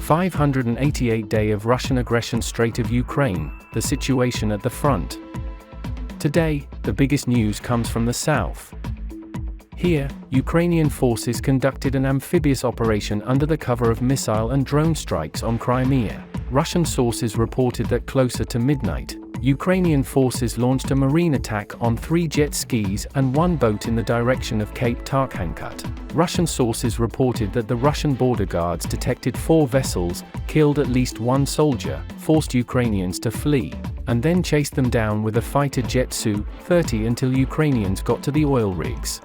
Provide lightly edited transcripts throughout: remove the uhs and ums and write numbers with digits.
588 day of Russian aggression Strait of Ukraine, the situation at the front. Today, the biggest news comes from the south. Here, Ukrainian forces conducted an amphibious operation under the cover of missile and drone strikes on Crimea. Russian sources reported that closer to midnight, Ukrainian forces launched a marine attack on 3 jet skis and 1 boat in the direction of Cape Tarkhankut. Russian sources reported that the Russian border guards detected 4 vessels, killed at least 1 soldier, forced Ukrainians to flee, and then chased them down with a fighter jet Su-30 until Ukrainians got to the oil rigs.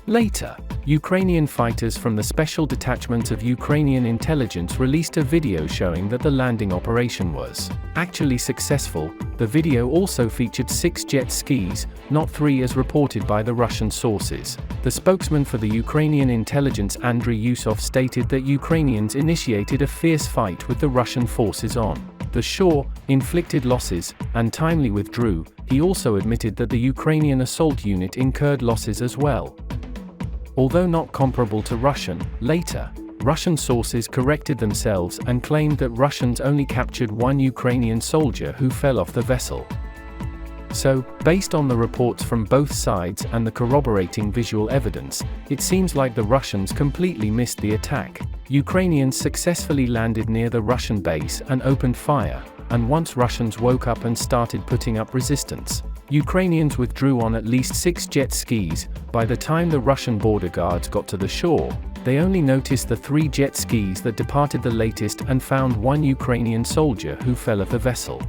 Later, Ukrainian fighters from the Special Detachment of Ukrainian Intelligence released a video showing that the landing operation was actually successful. The video also featured 6 jet skis, not 3 as reported by the Russian sources. The spokesman for the Ukrainian intelligence Andriy Yusov stated that Ukrainians initiated a fierce fight with the Russian forces on the shore, inflicted losses, and timely withdrew. He also admitted that the Ukrainian assault unit incurred losses as well. Although not comparable to Russian, later, Russian sources corrected themselves and claimed that Russians only captured 1 Ukrainian soldier who fell off the vessel. So, based on the reports from both sides and the corroborating visual evidence, it seems like the Russians completely missed the attack. Ukrainians successfully landed near the Russian base and opened fire, and once Russians woke up and started putting up resistance, Ukrainians withdrew on at least 6 jet skis. By the time the Russian border guards got to the shore, they only noticed the 3 jet skis that departed the latest and found 1 Ukrainian soldier who fell off the vessel.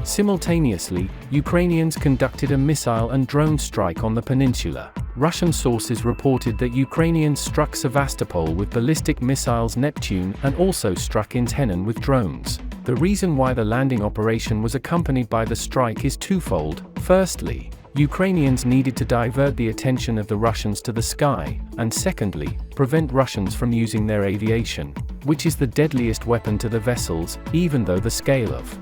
Simultaneously, Ukrainians conducted a missile and drone strike on the peninsula. Russian sources reported that Ukrainians struck Sevastopol with ballistic missiles Neptune and also struck Inzhenon with drones. The reason why the landing operation was accompanied by the strike is twofold. Firstly, Ukrainians needed to divert the attention of the Russians to the sky, and secondly, prevent Russians from using their aviation, which is the deadliest weapon to the vessels, even though the scale of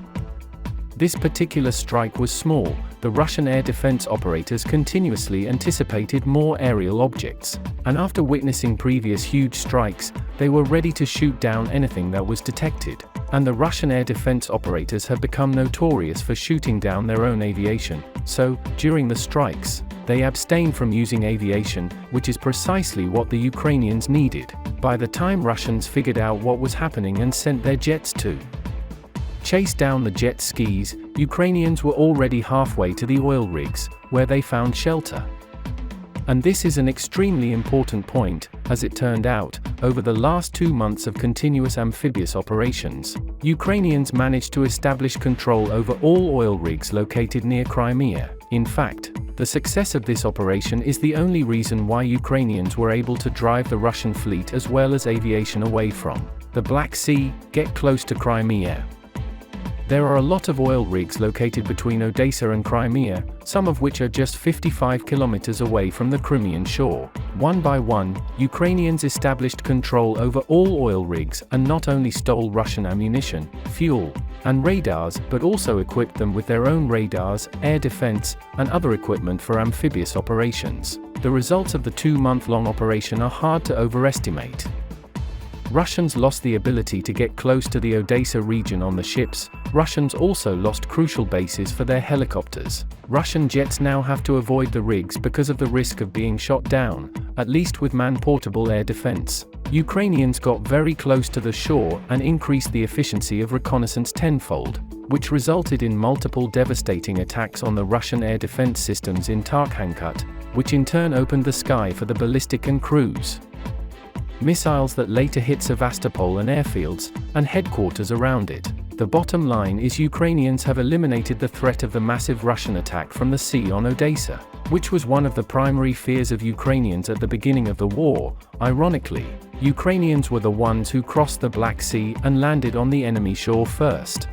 this particular strike was small. The Russian air defense operators continuously anticipated more aerial objects, and after witnessing previous huge strikes, they were ready to shoot down anything that was detected. And the Russian air defense operators have become notorious for shooting down their own aviation, so, during the strikes, they abstained from using aviation, which is precisely what the Ukrainians needed. By the time Russians figured out what was happening and sent their jets to chase down the jet skis, Ukrainians were already halfway to the oil rigs, where they found shelter. And this is an extremely important point. As it turned out, over the last 2 months of continuous amphibious operations, Ukrainians managed to establish control over all oil rigs located near Crimea. In fact, the success of this operation is the only reason why Ukrainians were able to drive the Russian fleet as well as aviation away from the Black Sea, get close to Crimea. There are a lot of oil rigs located between Odesa and Crimea, some of which are just 55 kilometers away from the Crimean shore. One by one, Ukrainians established control over all oil rigs and not only stole Russian ammunition, fuel, and radars, but also equipped them with their own radars, air defense, and other equipment for amphibious operations. The results of the 2-month-long operation are hard to overestimate. Russians lost the ability to get close to the Odesa region on the ships. Russians also lost crucial bases for their helicopters. Russian jets now have to avoid the rigs because of the risk of being shot down, at least with man-portable air defense. Ukrainians got very close to the shore and increased the efficiency of reconnaissance tenfold, which resulted in multiple devastating attacks on the Russian air defense systems in Tarkhankut, which in turn opened the sky for the ballistic and cruise missiles that later hit Sevastopol and airfields and headquarters around it. The bottom line is Ukrainians have eliminated the threat of the massive Russian attack from the sea on Odesa, which was one of the primary fears of Ukrainians at the beginning of the war. Ironically, Ukrainians were the ones who crossed the Black Sea and landed on the enemy shore first.